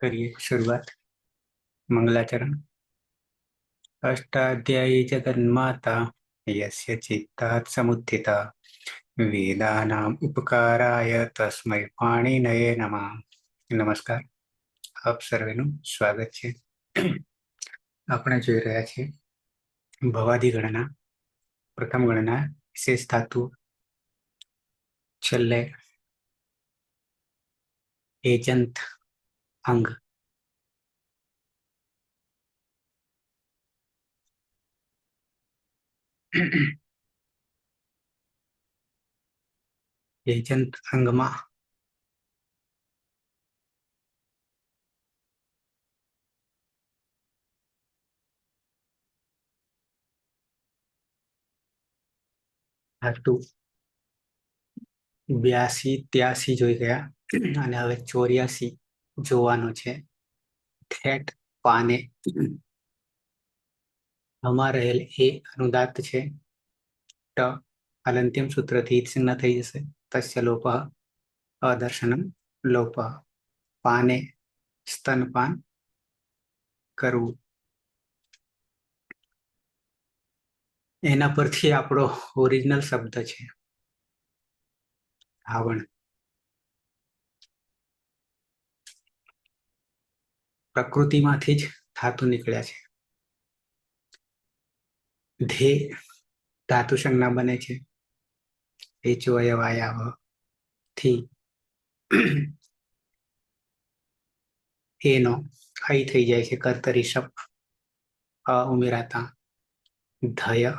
करिए शुरुआत। मंगलाचरण। अष्टाध्यायी जगन्माता यस्य चित्तात् समुत्थिता वेदानाम् उपकाराय तस्मै पाणिनये नमः। नमस्कार, આપ સર્વેનું સ્વાગત છે। આપણે જોઈ રહ્યા છીએ ભવાદી ગણના પ્રથમ ગણના વિશેષ ધાતુ છેલ્લે એજંત અંગ એજંત અંગમાં ધાતુ 82-83 જોઈ ગયા અને હવે 84 જોવાનો છે। થેટ પાને હમા રહેલ એ અનુદાત્ત છે। ટ અલંત્યમ સૂત્રથી સિંહ થઈ જશે। તસ્ય લોપઃ અદર્શનમ લોપઃ। પાને સ્તનપાન કરવું, એના પરથી આપણો ઓરિજિનલ શબ્દ છે ધાવણ। પ્રકૃતિમાંથી જ ધાતુ નીકળ્યા છે। ધે ધાતુ સંજ્ઞા બને છે એચોયવાયાવ થી એનો હઈ થઈ જાય છે કર્તરી શપ અ ઉમેરાતા ધય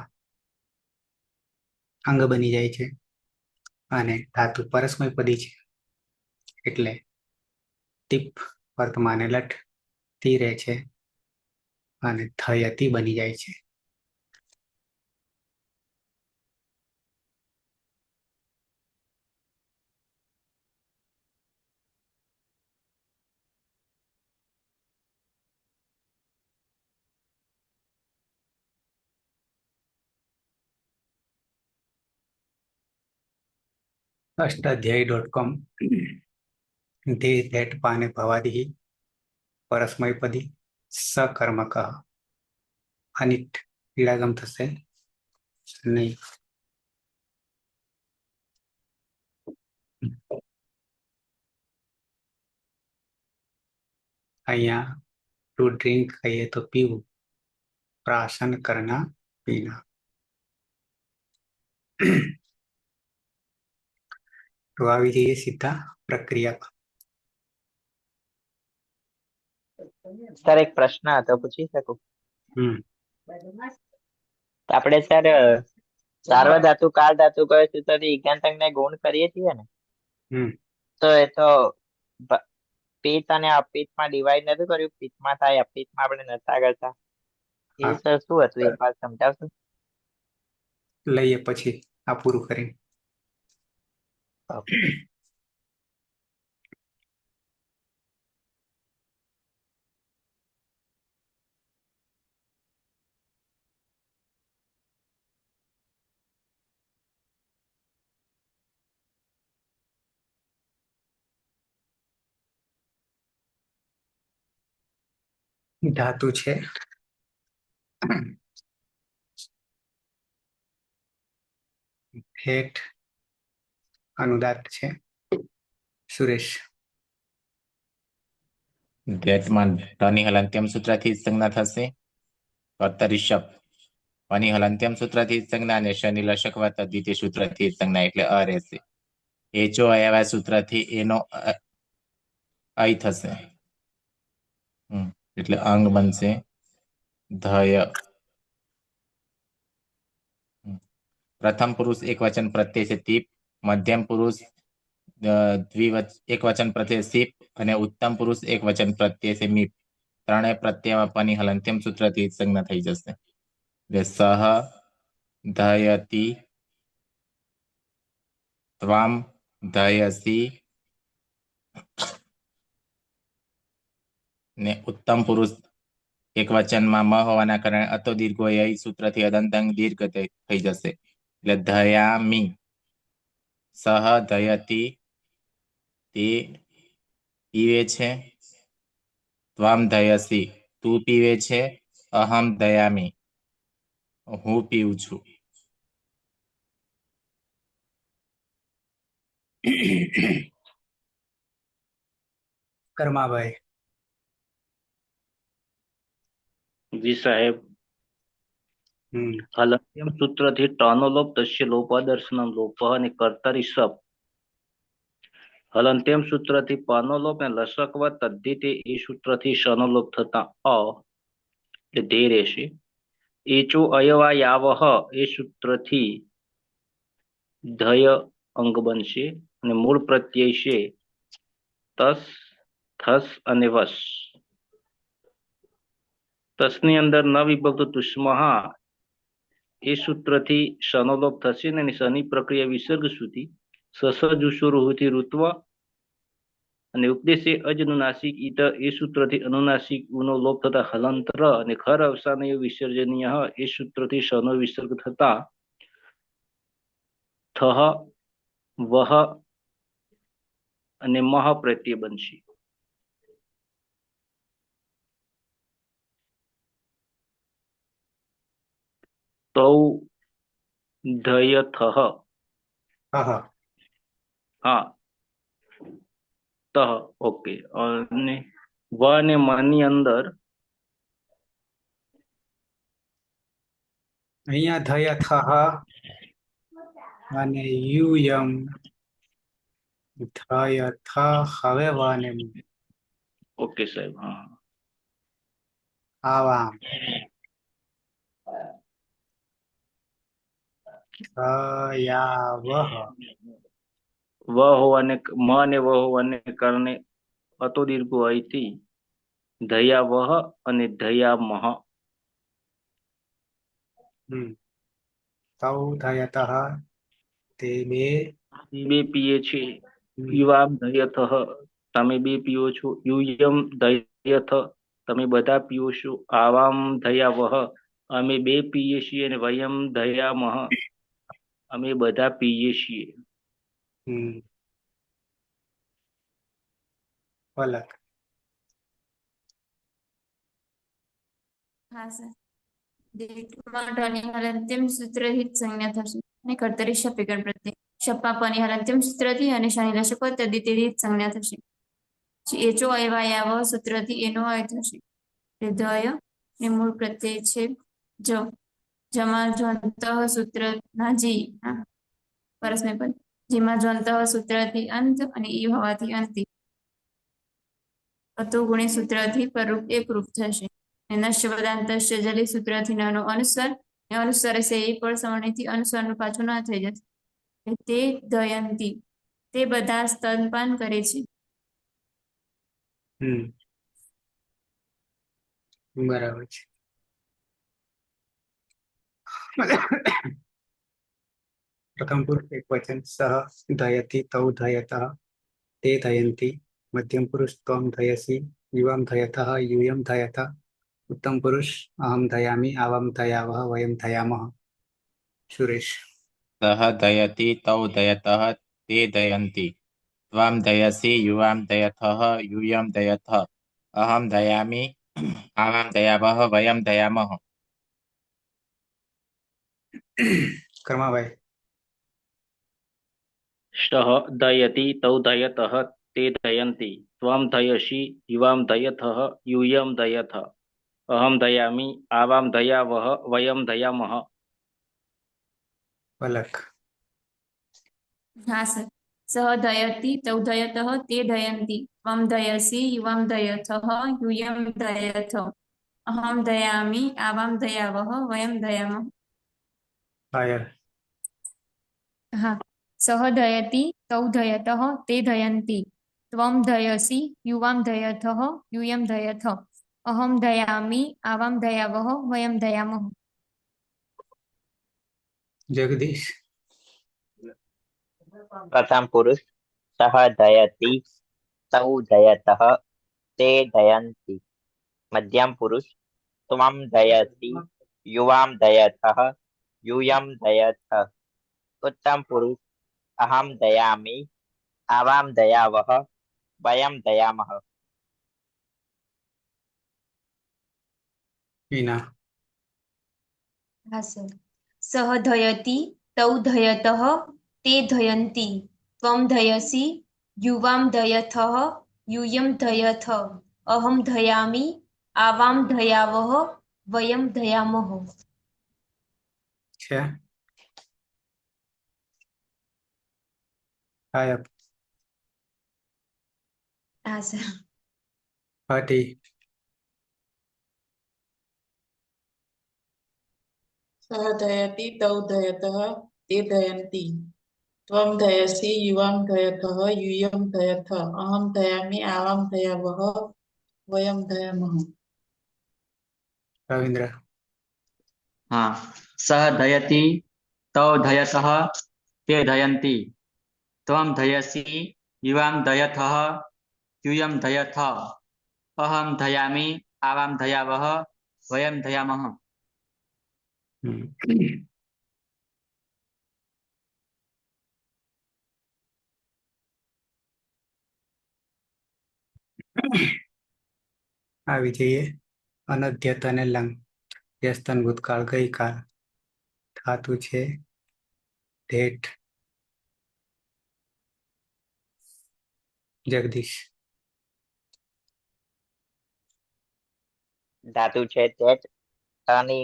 અંગ બની જાય છે અને ધાતુ પરસ્મય પદી છે એટલે ટીપ વર્તમાને લટ તી રહે છે અને થયતી બની જાય છે। अष्टाध्यायी.com धे धेट पाने भवादी परस्मयपदी सकर्मक अनिट पीड़ागम थશે नहीं। અહીંયા टू ड्रिंक कहिए तो पीવું, प्राशन करना पीना। तो આવી જઈએ સીધા પ્રક્રિયા પર। સર એક પ્રશ્ન હતો, પૂછી શકું? આપણે સર સાર્વધાતુ કાળ ધાતુ કયો સૂત્રથી ઈગાંતંગને ગુણ કરીએ છીએ ને, તો એ તો પિત્ત અને અપિત્તમાં ડિવાઈડ નથી કર્યું? પિત્તમાં થાય, અપિત્તમાં આપણે નતા કરતા, એ સર શું હતું એક વાર સમજાવશો? લઈએ પછી આ પૂરું કરીને। ધાતુ છે હેઠ અનુદાત્ત છે। સુરેશ। ધેટમાં ઢની હલંત્યમ સૂત્રથી સંજ્ઞા થશે। કર્તરી શપ વાની હલંત્યમ સૂત્રથી સંજ્ઞા અને શનિ લશક વત્તા દ્વિતીય સૂત્રથી સંજ્ઞા એટલે અ રહેશે। એચો અયવા સૂત્રથી એનો અય થશે, એટલે અંગ બનશે ધય। પ્રથમ પુરુષ એક વચન પ્રત્યય છે તીપ, મધ્યમ પુરુષ એક વચન પ્રત્યય સીપ અને ઉત્તમ પુરુષ એક વચન પ્રત્યય છે મીપ। ત્રણેય પ્રત્યયમાં પની હલંત્યમ સૂત્રથી સંજ્ઞા થઈ જશે એટલે સહ ધયતી ત્વામ ધયસી ને ઉત્તમ પુરુષ એક વચનમાં મ હોવાના કારણે અતો દીર્ઘો ય સૂત્રથી અદંતંગ દીર્ઘ થઈ જશે એટલે ધયામી। સહ ધયતી તે પીવે છે ત્વમ દયસી, તું પીવે છે. અહમ દયામી, હું પીવું છું. કર્માભાઈ. જી સાહેબ. હલંત્યમ સૂત્રથી ટનો લોપ તસ્ય લોપાદર્શનમ લોપ અને કર્તરી સપ. હલંત્યમ સૂત્રથી પનો લોપ અને લસકવ તદ્ધિતે એ સૂત્રથી શનો લોપ થતા એટલે ધે રહેશે. એચો અયવાયાવહ એ સૂત્રથી ધય અંગ બનશે અને મૂળ પ્રત્યય છે તસ, થસ અને વસ. તસની અંદર ન વિભક્ત તુષ્મહા એ સૂત્રથી શનોલોપ થશે ને શની પ્રક્રિયા વિસર્ગ સુધી સસજુષુરુથી ઋત્વ અને ઉપદેશે અજનુનાસિક ઈત એ સૂત્રથી અનુનાસિક ઉનો લોપ થતા હલંત્ર અને ખર અવસાનય વિસર્જનીય એ સૂત્રથી શનો વિસર્ગ થતા થહ, વહ અને મહ પ્રત્યય બનશે. તૌ ધયથઃ. હા, તહ. ઓકે. અને વ અને મ ની અંદર અહીંયા ધયથઃ અને યુયમ ધયથ હવે વ અને મ. ઓકે સાહેબ. હા, આવામ ધયાવહ. વ હોવાને મ અને વ હોવાને કારણે અતો દીર્ઘ હોવાથી ધયાવહ અને ધયામહ. તૌ ધયતઃ તે બે બે પીએ છે. યુવામ ધયથઃ તમે બે પીઓ છો. યુયમ ધયથ તમે બધા પીઓ છો. આવામ ધયાવહ અમે બે પીએ છીએ. અને વયમ ધયામહ અમે બધા પીએ છીએ. પલક. હા સર. દીર્ઘમાં ઢની હલંત્યમ સૂત્રથી જ સંજ્ઞા થશે અને કર્તરી શપ વિકલ્પ પ્રત્યય. શપ્પાપની હલંત્યમ સૂત્રથી અને શનિ લશકો તદ્ધિતેથી જ સંજ્ઞા થશે. એચો અયવાયાવ સૂત્રથી એનો અય થશે. હૃદય ને મૂળ પ્રત્યય છે જ. જમા જ્વંત સૂત્રના જી પરસ્મય પદ. જેમાં જ્વંત સૂત્રથી અંત અને ઈ હોવાથી અંતિ. અતો ગુણી સૂત્રથી પરરૂપ એકરૂપ થશે. નશ્ય જલી સૂત્રથી નાનો અનુસ્વાર અનુસ્વાર છે એ પણ સવર્ણથી અનુસ્વારનું પાછું ના થઈ જશે. તે દયંતી તે બધા સ્તનપાન કરે છે. બરાબર છે. પ્રથમ પુરુષ એક વચન સહ ધયતી તૌ ધયતઃ તે ધયંતી. મધ્યમ પુરુષ ત્વમ ધયસી યુવામ ધયતઃ यूयम ધયતઃ. ઉત્તમ પુરુષ અહમ ધયામી આવામ ધયાવહ વયમ ધયામહ. સુરેશ. સહ દયતી તૌ દયતઃ તે દયંતી. ત્વમ દયસી યુવામ દયથઃ यूयम દયથઃ. અહમ દયામી આવામ દયાવહ વયમ દયામહ. કર્માભાઈ. સહ દયતી તૌ દયતઃ તે દયંતી. ત્વમ દયસી યુવામ દયથઃ यूयम દયથ. અહમ દયામી આવામ દયાવહ વયમ દયામહ. પલક. હા સર. સહ દયતી તૌ દયતઃ તે દયંતી. ત્વમ દયસી યુવામ દયથઃ यूयम દયથ. અહમ દયામિ આવામ દયાવહ વયમ દયામહ. પાયલ. હા. સહ દયતી તૌ દયતઃ તે દયંતી. ત્વમ દયસી યુવામ દયથઃ यूयम દયથ. અહમ દયામિ આવામ દયાવહ વયમ દયામહ. જગદીશ. પ્રથમ પુરુષ સહ દયતી તૌ દયતઃ તે દયંતી. મધ્યમ પુરુષ ત્વમ દયસી યુવામ દયથઃ यूयम દયથ. ઉત્તમ પુરુષ અહમ દયામિ આવામ દયાવહ વયમ દયામહ. વિના હા સર. સહ ધયતિ, તૌ ધયતઃ, તે ધયંતિ, ત્વમ ધયસી, યુવામ ધયથઃ, યુયમ ધયથ, અહમ ધયામિ, આવામ ધયાવહ, વયમ ધયામહ. છે કાયક હા સર. હટી સહ ધયતિ તૌ ધયતઃ તે ધયંતિ ત્વમ ધયસી યુવામ ધયતઃ યુયમ ધયથ અહમ ધયામિ આવામ ધયાવહ વયમ ધયામહ. રવિન્દ્ર हाँ सह धयति तौ धयतः ते धयन्ति त्वं धयसि युवां धयथः यूयं धयथ अहं धयामि आवां धयावः वयं धयामः. આવી જઈએ અનદ્યત અને લંગ. વ્યસ્તન ભૂતકાળ ગઈકાળ. ધાતુ છે ઢેઠ. જગદીશ ધાતુ છે તેજ ની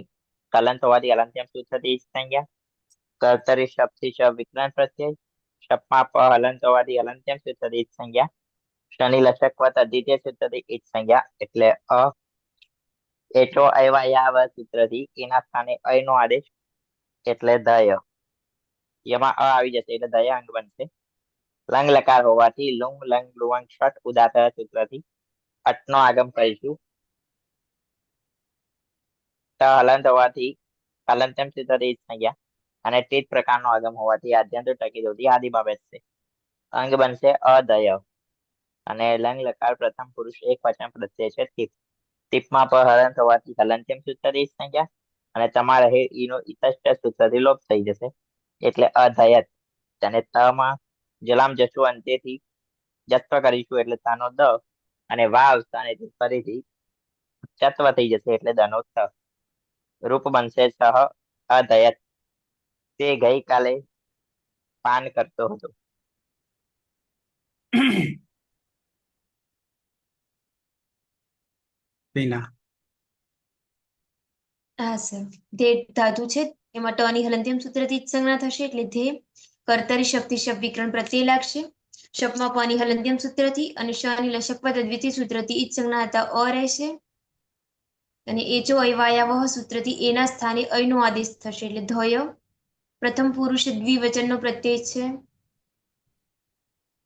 કલંત હોવાથી હલંત્યમ સૂત્રથી સંજ્ઞા. કર્તરી શબ્દથી શબ વિક્રાંત પ્રત્યય. શપમાં પ હલંત હોવાથી હલંત્યમ સૂત્રથી સંજ્ઞા. શનિ લશકવત અદ્વિતીય સૂત્રથી ઈજ સંજ્ઞા એટલે અ. એચો અયવાયાવ સૂત્રથી એના સ્થાને અય નો આદેશ એટલે દય. એમાં અ આવી જશે એટલે દયા અંગ બનશે. લંગ લકાર હોવાથી લુંગ લંગ લુવંગ ષટ ઉદાત સૂત્રથી અટનો આગમ કરીશું. હલંત હોવાથી હલંત્યમ સૂત્રથી સંજ્ઞા અને તે જ પ્રકારનો આગમ હોવાથી આદ્યંત ટકી દોથી આદિમાં બેસશે. અંગ બનશે અદય. અને લંગ લકાર પ્રથમ પુરુષ એક વચન પ્રત્યય છે ટીપ. ટીપમાં પર હલંત હોવાથી હલંત્યમ સૂત્રથી સંજ્ઞા અને તમારે ઈનો ઇતષ્ટ સૂત્રથી લોપ થઈ જશે એટલે અધયત. અને તમાં જલામ જશું અંતેથી જત્વ કરીશું એટલે તાનો દ અને વાવ સ્થાને ફરીથી ચત્વ થઈ જશે એટલે દનો થ. રૂપ બનશે સહ અધયત. તે ગઈકાલે પાન કરતો હતો. વિના હા સર. ધે ધાતુ છે એમાં ટ ની હલંત્યમ સૂત્રથી જ સંજ્ઞા થશે એટલે ધે. કર્તરી શક્તિ શબ વિકરણ પ્રત્યય લાગશે. શપમાં પ ની હલંત્યમ સૂત્રથી અને શ ની લશકપદ અદ્વિતીય સૂત્રથી ઈજ સંજ્ઞા હતા અ રહેશે. અને એચો અયવાયાવહ સૂત્રથી એના સ્થાને અયનો આદેશ થશે એટલે ધય. પ્રથમ પુરુષ દ્વિવચનનો પ્રત્યય છે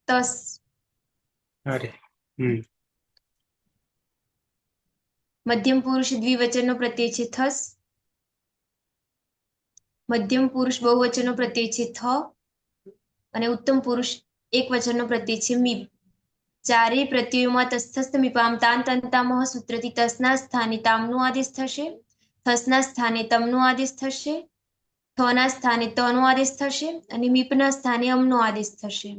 તસ. અરે મધ્યમ પુરુષ દ્વિવચનનો પ્રત્યય છે થસ. મધ્યમ પુરુષ બહુવચનનો પ્રત્યય છે થ. અને ઉત્તમ પુરુષ એક વચનનો પ્રત્યય છે મી. ચારેય પ્રત્યયોમાં તસ્થસ્થ મીપામ તાન તંતામહ સૂત્રથી તસના સ્થાને તામનો આદેશ થશે. થસના સ્થાને તમનો આદેશ થશે. થના સ્થાને તનો આદેશ થશે અને મીપના સ્થાને અમનો આદેશ થશે.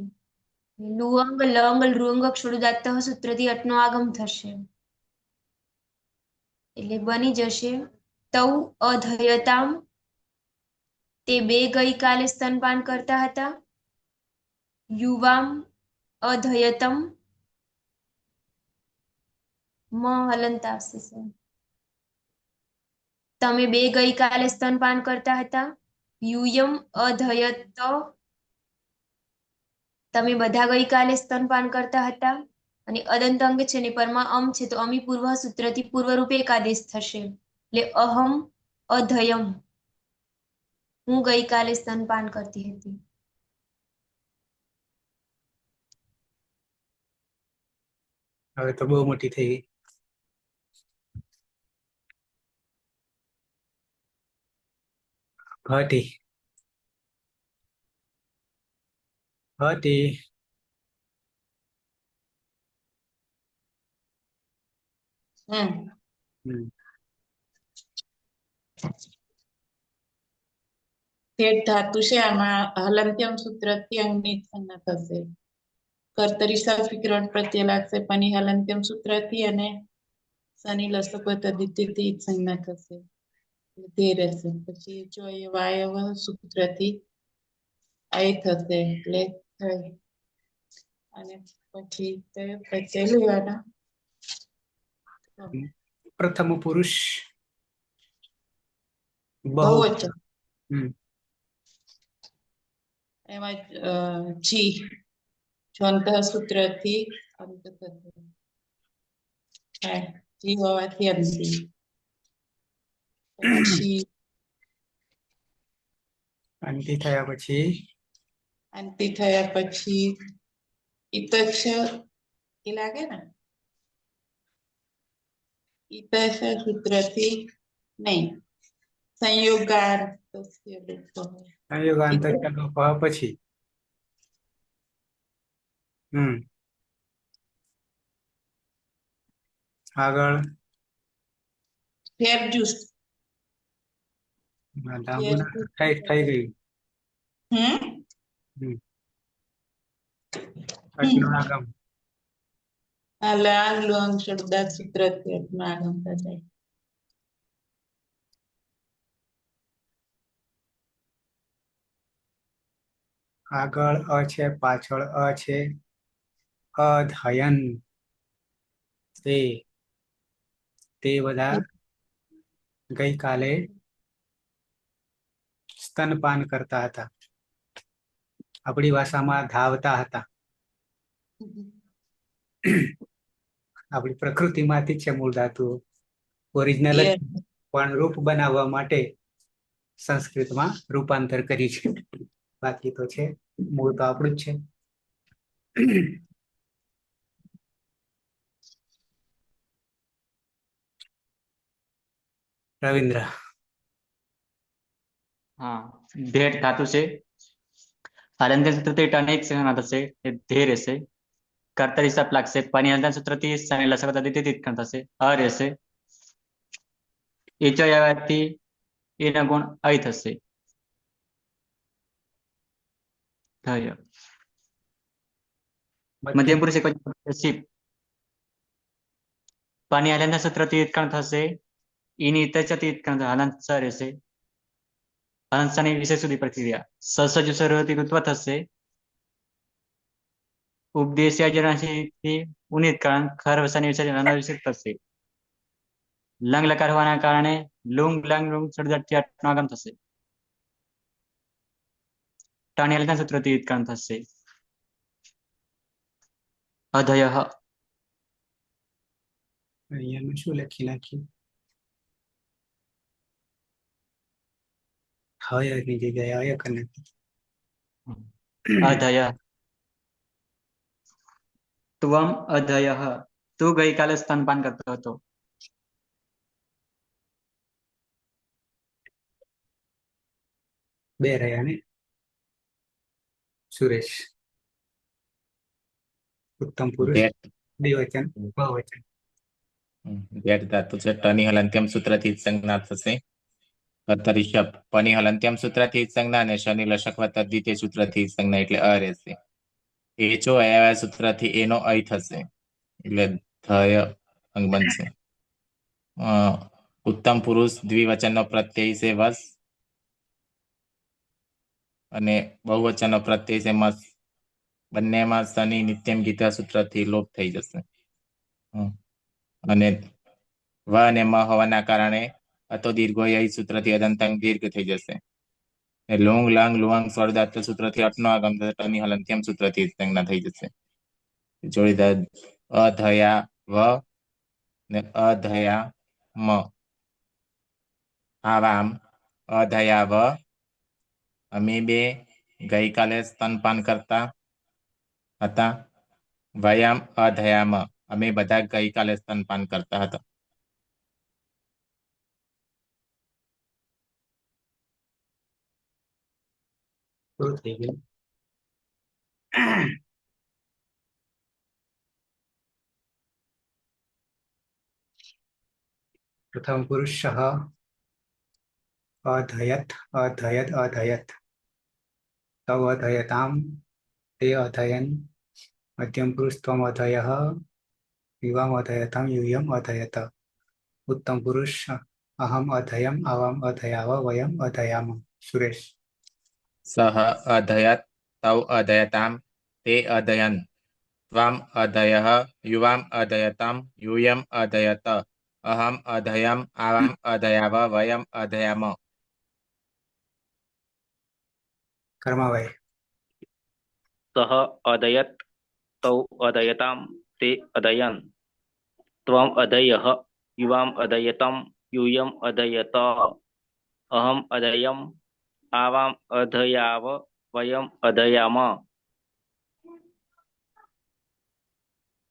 લુઅંગ લંગ ઋંગ ક્ષુરુદાત્ત સૂત્રથી અટનો આગમ થશે. એટલે બની જશે તૌ અધયતામ. તે બે ગઈકાલે સ્તનપાન કરતા હતા. યુવામ અધયતમ. મ હલંત આવશે સર. તમે બે ગઈકાલે સ્તનપાન કરતા હતા. યુયમ અધયત. તમે બધા ગઈકાલે સ્તનપાન કરતા હતા. અને અદંત અંગ છે ને પરમાં અમ છે તો અમી પૂર્વ સૂત્રથી પૂર્વરૂપે એક આદેશ થશે. એટલે અહમ અધયમ. હું ગઈકાલે સ્તનપાન કરતી હતી. હવે તો બહુ મોટી થઈ ગઈ. હટી હટી તે ધાતુ છે આમાં હલંત્યમ સૂત્રથી અંગની સંજ્ઞા થશે. કર્તરી સફ વિકરણ પ્રત્યય લાગશે પની હલંત્યમ સૂત્રથી અને શનિ લસકો તદ્ધિતિથી જ સંજ્ઞા થશે એટલે તે રહેશે. પછી જો એ વાયવ સૂત્રથી આઈ થશે એટલે થઈ. અને પછી તે પ્રત્યય લેવાના. પ્રથમ પુરુષ બહુ. બહુવચન હમ એમાં જી છંત સૂત્રથી અંત થશે. જી હોવાથી અંતિ. પછી અંતિ થયા પછી અંતિ થયા પછી ઇતક્ષ એ લાગે ને ઇતક્ષ સૂત્રથી નહીં સંયોગાર્થ સંયોગાંતર પછી આગળ ફેરજુસ થઈ ગયું. અજ્ઞાગમ લાંગ લુંગ શબ્દાર્થ સૂત્રથી અજ્ઞાગમ થાય. આગળ અ છે, પાછળ અ છે. અધયન તે બધા ગઈકાલે સ્તનપાન કરતા હતા. આપણી ભાષામાં ધાવતા હતા. આપણી પ્રકૃતિમાંથી જ છે મૂળ ધાતુ, ઓરિજિનલ જ, પણ રૂપ બનાવવા માટે સંસ્કૃતમાં રૂપાંતર કરી છે. બાકી તો છે મૂળ તો આપણું જ છે. રવિન્દ્ર. હા, ભેટ ધાતુ છે. હલંતન સૂત્રથી ટન એક સંજ્ઞા થશે એ ધે રહેશે. કર્તરી સપ લાગશે. પની હલંતન સૂત્રથી શનિ લસકો તદ્ધિતિ થશે અ રહેશે. એચો આવવાથી એના ગુણ અય થશે. થયો મધ્યમ પુરુષ એક શિપ. પાણી હલનના સૂત્રથી ઉત્કર્ણ થશે. ઈની ઇતચથી ઉત્કર્ણ હલંત સ રહેશે. હલંતની વિશેષ સુધી પ્રક્રિયા સસજ સર્વથી ઋત્વ થશે. ઉપદેશ્ય જનાથી ઉનિતકરણ ખરવસાની વિશેષ અનવિશેષ થશે. લંગ લકાર હોવાના કારણે લુંગ લંગ લુંગ સડદથી અટનાગમ થશે. ટાણી હલનના સૂત્રથી ઉત્કર્ણ થશે. અધયઃ અહીંયા શું લખી નાખ્યું? હયની જગ્યાએ અય કરી નાખ્યું. અધયઃ ત્વમ અધયઃ તું ગઈકાલે સ્તનપાન કરતો હતો. બે રહ્યા ને સુરેશ. ઉત્તમ પુરુષ દ્વિવચન બહુવચન. વેટ ધાતુ છે. ટની હલંત્યમ સૂત્રથી સંજ્ઞા થશે. કર્તરી શપ પની હલંત્યમ સૂત્રથી સંજ્ઞા અને શનિ લશક વત્તા દ્વિતીય સૂત્રથી સંજ્ઞા એટલે અ રહેશે. એચો આવ્યા સૂત્રથી એનો અય થશે એટલે ધય અંગ બનશે. ઉત્તમ પુરુષ દ્વિવચનનો પ્રત્યય છે વસ અને બહુવચનનો પ્રત્યય છે મસ. બંનેમાં શનિ નિત્યમ ગીતા સૂત્રથી લોપ થઈ જશે. અને વ અને મ હોવાના કારણે અતો દીર્ઘો ય સૂત્રથી અદંતાંગ દીર્ઘ થઈ જશે. લુંગ લંગ લુઆંગ સ્વરદાત સૂત્રથી અટનો આગમ ટની હલંત્યમ સૂત્રથી સંજ્ઞા થઈ જશે. જોડીદાર અધયા વ ને અધયા મ. આવામ અધયા વ અમે બે ગઈકાલે સ્તનપાન કરતા હતા. વયામ અધયામ અમે બધા ગઈકાલે સ્તનપાન કરતા હતા. પૂરું થઈ ગયું. પ્રથમ પુરુષ અધયત અધયત અધયત તવ અધયતામ તે અધયન. મધ્યમ પુરુષ ત્વમ અધયઃ યુવામ અધયતામ યુયમ અધયત. उत्तम पुरुष अहम अधयम आवाम अधयाव वयम अधयाम सुरेश सः अधयत् तौ अधयतां ते अधयन् त्वम् अधयः युवाम् अधयतां यूयम् अधयत अहम् अधयम् आवाम् अधयाव वयम् अधयाम कर्माभाई सः अदयत् तौ अदयतां ते अदयन् त्वम् अदयः युवाम् अदयतं यूयम् अदयत अहम् अदयम् आवाम् अदयाव वयम् अदयाम।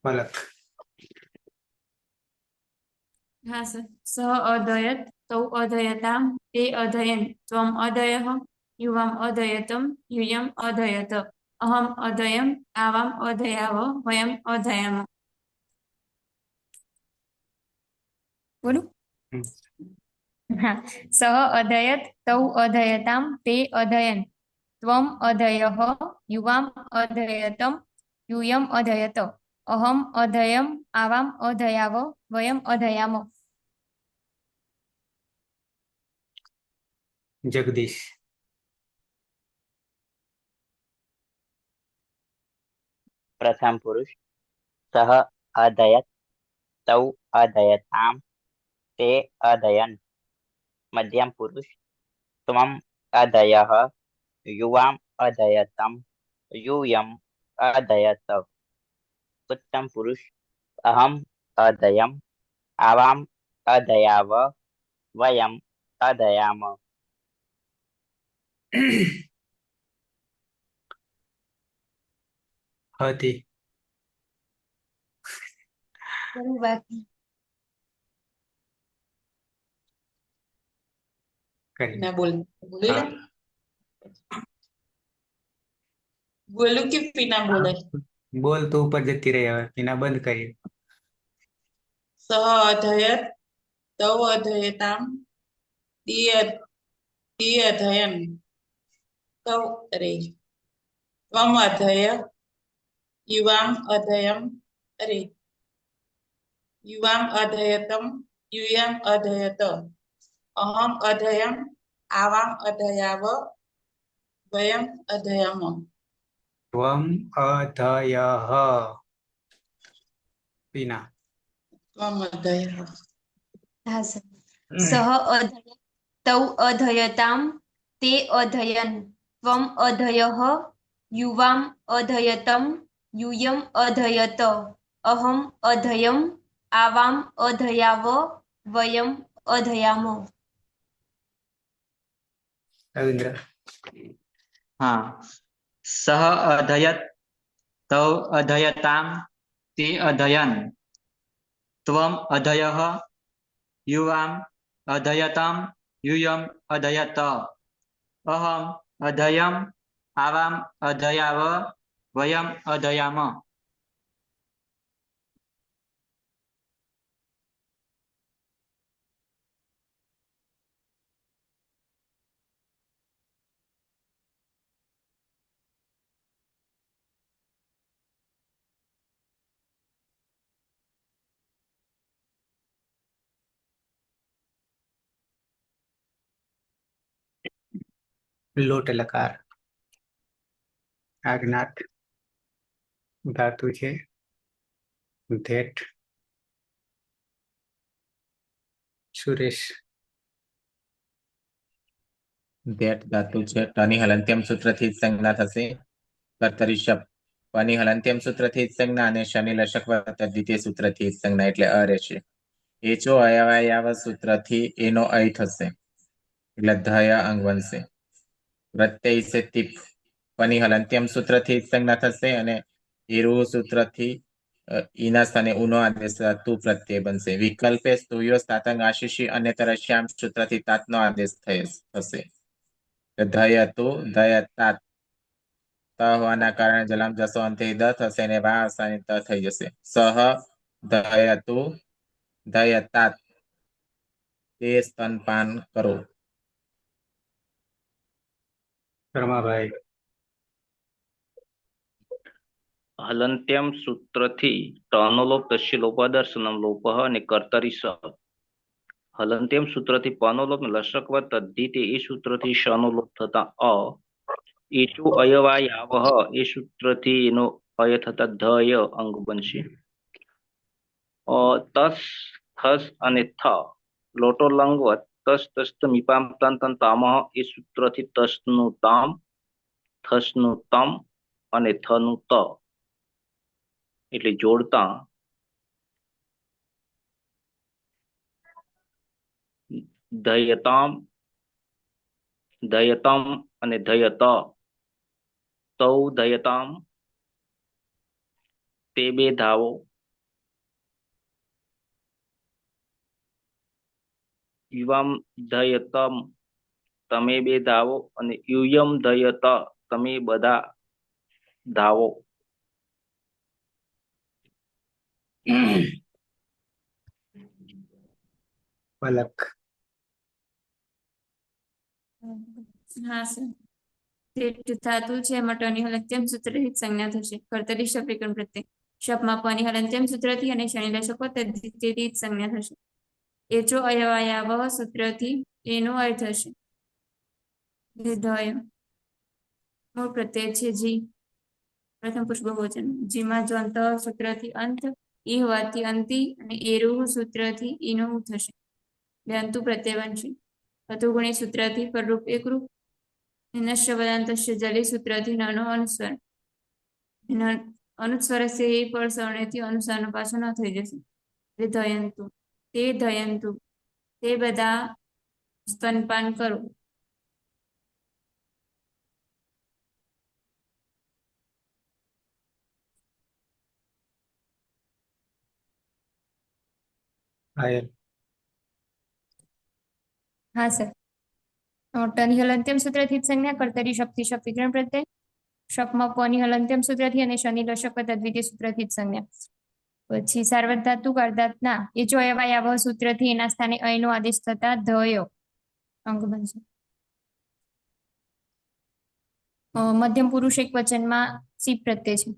पलक हाँ सर। सः अधयत् तौ अधयतां ते अधयन् त्वम् अधयः युवाम् अधयतं यूयम् अधयत अहम् अधयम् आवाम् अधयाव वयम् अधयाम। बोलो। हाँ। सः अधयत् तौ अधयतां ते अधयन् त्वम् अधयः युवाम् अधयतं यूयम् अधयत अहम् अधयम् आवाम् अधयाव वयम् अधयाम। जगदीश प्रथम पुरुष सः अधयत् तौ अधयतां ते अधयन्। मध्यम पुरुष त्वम् अधयः युवाम् अधयतं यूयम् अधयत। उत्तम पुरुष अहम् अधयम् आवाम् अधयाव वयम् अधयाम। हति बाकी करी ना बोल बोले हाँ, बोलू कि पीना बोले। बोल तो ऊपर जती रही હવે પીના બંધ કરી सः अधयत् तौ अधयतां ते अधयन् तौ अरे त्वम् अधय युवाम् अधयम् अरे युवाम् अधयतं यूयम् अधयत अहम् अधयम् आवाम् अधयाव वयम् अधयाम। त्वम् अधयः पीना त्वम् अधयः हाँ सर। सः अधयत् तौ अधयतां ते अधयन् त्वम् अधयः युवाम् अधयतं यूयम् अधयत अहम् अधयम् आवाम् अधयाव वयम् अधयाम। रविंद्र हाँ। सः अधयत् तौ अधयतां ते अधयन् त्वम् अधयः युवाम् अधयतां यूयम् अधयत अहम् अधयम् आवाम् अधयाव वयम् अधयाम। લોટ લકાર આજ્ઞાત ધાતુ છે ધેટ સુરેશ ધેટ ધાતુ છે ટની હલંત્યમ સૂત્રથી જ સંજ્ઞા થશે કર્તરી શપ પની હલંત્યમ સૂત્રથી જ સંજ્ઞા અને શનિ લશક વત્તા દ્વિતીય સૂત્રથી જ સંજ્ઞા એટલે અ રહેશે એચો અયવાયાવ સૂત્રથી એનો અય થશે એટલે ધય અંગ બનશે પ્રત્યય છે તીપ પની હલંત્યમ સૂત્રથી જ સંજ્ઞા થશે અને એરુ સૂત્રથી ઈના સ્થાને ઉનો આદેશ તુ પ્રત્યય બનશે વિકલ્પે સ્તુયો તાતંગ આશીષી અને તરશ્યામ સૂત્રથી તાતનો આદેશ થશે ધયતુ ધયતાત ત હોવાના કારણે જલામ જસો અંતે દ થશે અને વા અવસાને ત થઈ જશે સહ ધયતુ ધયતાત તે સ્તનપાન કરો કર્માભાઈ હલંત્યમ સૂત્રથી ટનો લોપ તસ્ય લોપાદર્શનમ લોપ અને કર્તરી સ હલંત્યમ સૂત્રથી પનો લોપ ને લસકવત તદ્ધિ તે એ સૂત્રથી શનો લોપ થતા એચો અયવાયાવહ એ સૂત્રથી એનો અય થતા ધય અંગ બનશે. તસ થસ અને થ લોટો લંગવત તસ તસ્ત મીપામ તન તન તામહ એ સૂત્રથી તસનું તામ થસનું તમ અને થનું ત એટલે જોડતા ધયતામ ધયતમ અને ધયત તૌ ધયતામ તે બે ધાવો યુવામ ધયતમ તમે બે ધાવો અને યુયમ ધયત તમે બધા ધાવો. પલક. હા સર. તે ધાતુ છે એમાં ટની હલંત્યમ સૂત્રથી સંજ્ઞા થશે. કર્તરી શપ વિકરણ પ્રત્યય શપમાં પની હલંત્યમ સૂત્રથી અને શનિ લશકો તેથી સંજ્ઞા થશે. એચો અયવાયાવહ સૂત્રથી એનો અય થશે. ધય મૂળ પ્રત્યય છે જી પ્રથમ પુરુષ બહુવચન જીમાં જો અંત સૂત્રથી અંત ઈ હોવાથી અંતિ અને એરુહ સૂત્રથી ઈનું થશે. અંતુ પ્રત્યય બનશે. અતુગુણી સૂત્રથી પરરૂપ એકરૂપ નશ્ય વદાંતસ્ય જલી સૂત્રથી નાનો અનુસ્વાર અનુસ્વરસ્ય એ પર સવર્ણથી અનુસારનો પાછો ન થઈ જશે. ધયંતુ તે ધયંતુ તે બધા સ્તનપાન કરો. ઘાયલ. હા સર. ટની હલંત્યમ સૂત્રથી સંજ્ઞા કર્તરી શક્તિ શપ વિગ્રહ પ્રત્યય શપમાં પની હલંત્યમ સૂત્રથી અને શનિ લશક દ્વિતીય સૂત્રથી જ સંજ્ઞા. પછી સાર્વત ધાતુ કારધાતના એ જો અયવાયાવહ સૂત્રથી એના સ્થાને અયનો આદેશ થતા ધયો અંગ બનશે. મધ્યમ પુરુષ એક વચનમાં સી પ્રત્યય છે.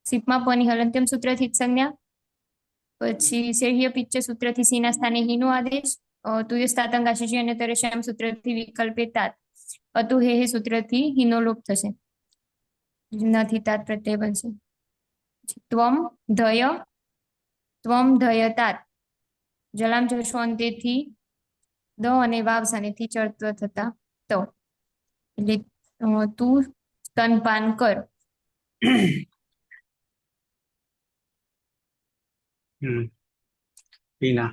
સીપમાં પની હલંત્યમ સૂત્રથી જ સંજ્ઞા. પછી શેહ્ય પિચ્ચ સૂત્રથી સીના સ્થાને હીનો આદેશ. તુય સ્થાતંગ આશિષી અને તરેશ્યામ સૂત્રથી વિકલ્પે તાત. અતુ હે સૂત્રથી હીનો લોપ થશે. નથી તાત પ્રત્યય બનશે. ત્વમ ધયતાત જલામ જશો અંતેથી દ અને વાવ સાનેથી ચડત્વ થતા તો એટલે તું સ્તનપાન કર. પીના.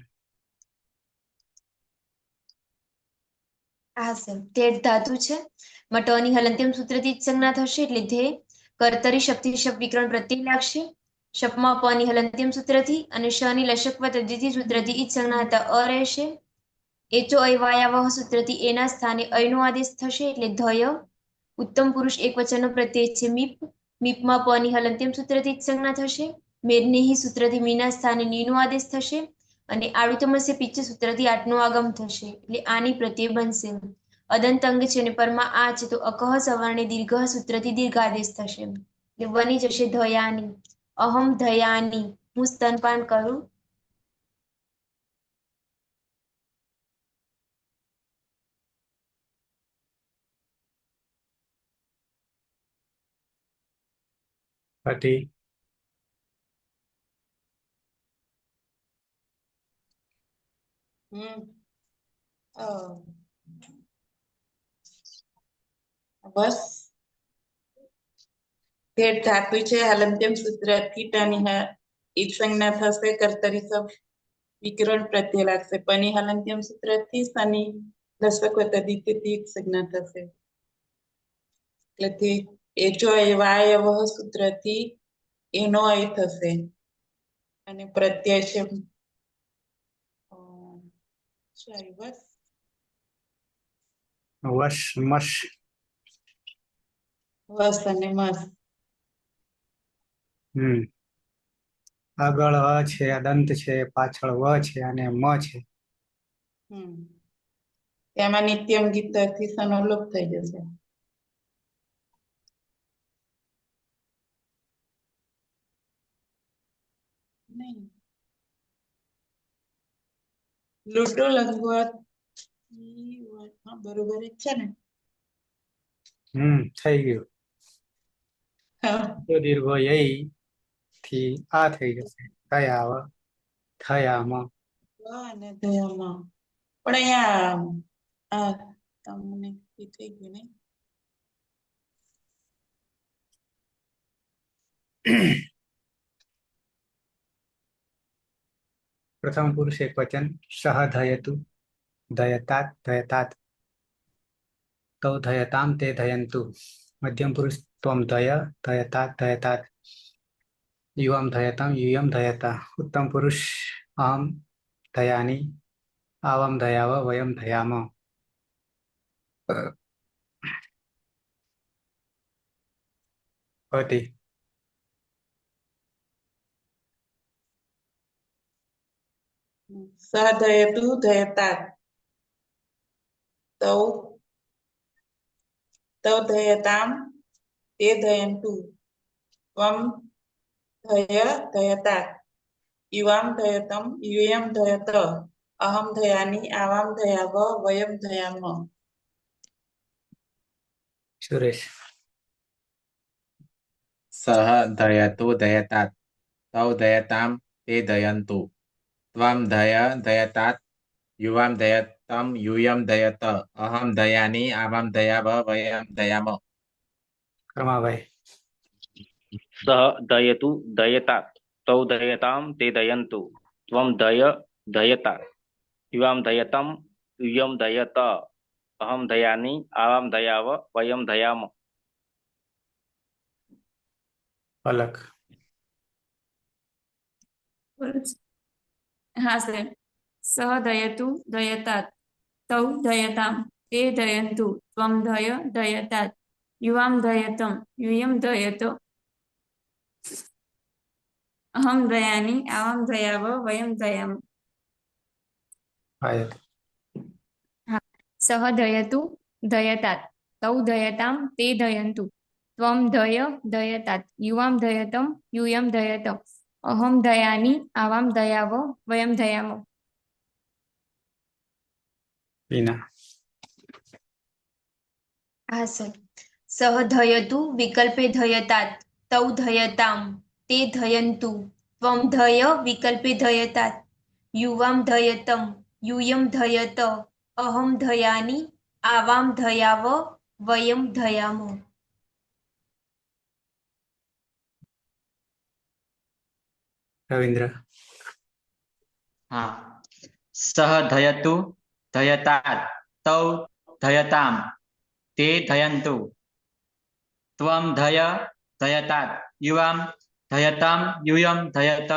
હા સર. તે ધાતુ છે મટોની હલંત્યમ સૂત્રથી જ સંજ્ઞા થશે એટલે ધે કર્તરી શક્તિ શપ વિકરણ પ્રત્યય લાગશે. શપમાં પની હલંત્યમ સૂત્રથી અને શની લશકવ તદ્ધિતિ સૂત્રથી ઈ સંજ્ઞા હતા અ રહેશે. એચો અયવાયાવહ સૂત્રથી એના સ્થાને અયનો આદેશ થશે એટલે ધય. ઉત્તમ પુરુષ એક વચનનો પ્રત્યય છે મીપ. મીપમાં પની હલંત્યમ સૂત્રથી જ સંજ્ઞા થશે. મેદનેહી સૂત્રથી મીના સ્થાને નીનો આદેશ થશે. અને આડુતમસ્ય પિચ્ચ સૂત્રથી આટનો આગમ થશે એટલે આની પ્રત્યય બનશે. અદંત અંગ છે અને પરમાં આ છે તો અકહ સવર્ણે દીર્ઘ સૂત્રથી દીર્ઘાદેશ થશે. એટલે બની જશે ધયાની. અહમ ધયાની હું સ્તનપાન કરું. પતિ. બસ તે ધાતુ છે હલંત્યમ સૂત્રથી ટની ઈ સંજ્ઞા થશે. કર્તરી શપ વિકરણ પ્રત્યય લાગશે. પની હલંત્યમ સૂત્રથી શનિ લસક તદ્ધિતિ સંજ્ઞા થશે. એટલે તે એચો અયવાયવહ સૂત્રથી એનો અય થશે અને પ્રત્યય છે બસ વશ મશ. વસ અને મસ. આગળ અ છે, અદંત છે, પાછળ વ છે અને મ છે. તેમાં નિત્યમ ગીતથી સનોલોપ થઈ જશે. નહીં. લૂંટો લંગવત હા બરોબર જ છે ને. થઈ ગયું. હા તો દીર્ઘો યઈ થી આ થઈ જશે થયા થયામાં. અને દયામાં પણ અહીંયા આ તમને એ થઈ ગયું ને. પ્રથમ પુરુષ એક વચન સહ ધયતુ ધયતાત ધયતાત તૌ ધયતામ તે ધયંતુ. મધ્યમ પુરુષ ત્વમ ધય ધયતાત ધયતાત યુવમ ધયતમ યુયમ ધયતા. ઉત્તમ પુરુષ અહમ ધયાની આવમ ધયાવ વયમ ધયામ. ભવતી સહ ધયતુ ધયતાત તૌ તૌ ધયતામ તે ધયંતુ ત્વમ ધય ધયતાત યુવામ ધયતમ યુયમ ધયત અહમ ધયાની આવામ ધયાવ વયમ ધયામ. સુરેશ સહ ધયતુ ધયતાત તૌ ધયતામ તે ધયંતુ ત્વમ ધય ધયતાત યુવામ ધયતમ યુયમ ધયત અહમ ધયાની આવામ ધયાવ વયમ ધયામ. કર્માભાઈ સહ દયતુ દયતા તૌ દયતામ તે દયંતુ ત્વમ દય દયતા યુવામ દયતમ યુયમ દયત અહમ દયાની આવામ દયાવ વયમ દયામ. પલક હા સર. સહ દયતુ દયતાત તૌ દયતામ તે દયંતુ ત્વમ ધય દયતાત યુવામ દયતમ યુયમ દયત અહમ દયાની આવામ દયાવ વયમ દયામ. પાયલ સહ ધયતુ ધયતાત તૌ ધયતામ તે ધયંતુ ત્વમ ધય ધયતાત યુવામ ધયતમ યુયમ ધયત અહમ ધયાની આવામ દયાવ વયમ ધયામ. બીના હા સર. સહ ધયતુ વિકલ્પે ધયતાત તૌ ધયતામ તે ધયંતુ ત્વમ ધય વિકલ્પે ધયતાત યુવામ ધયતમ યુયમ ધયત અહમ ધયાની આવામ ધયાવ વયમ ધયામ. રવિન્દ્ર હા. સહ ધયતુ ધયતાત તૌ ધયતામ તે ધયંતુ ત્વમ ધય ધયતાત યુવામ ધયતામ યુયમ ધયત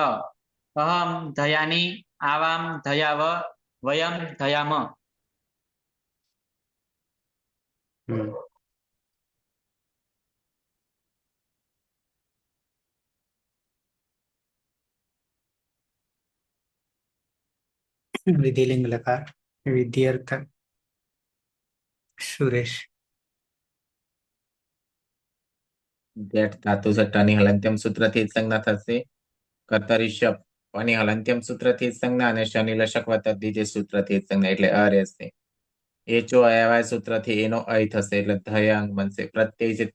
અહમ ધયાની આવામ ધયાવ વયમ ધયામ. વિધિલિંગ લકાર વિદ્યાર્થ સુરેશ જેઠ ધાતુ છે ટની હલંત્યમ સૂત્રથી જ સંજ્ઞા થશે. કર્તરી શપ પની હલંત્યમ સૂત્રથી જ સંજ્ઞા અને શનિ લશક વત્તા દ્વિતીય સૂત્રથી જ સંજ્ઞા એટલે અ રહેશે. એચો અયવાય સૂત્રથી એનો અય થશે એટલે ધ્યંગ બનશે. પ્રત્યય છે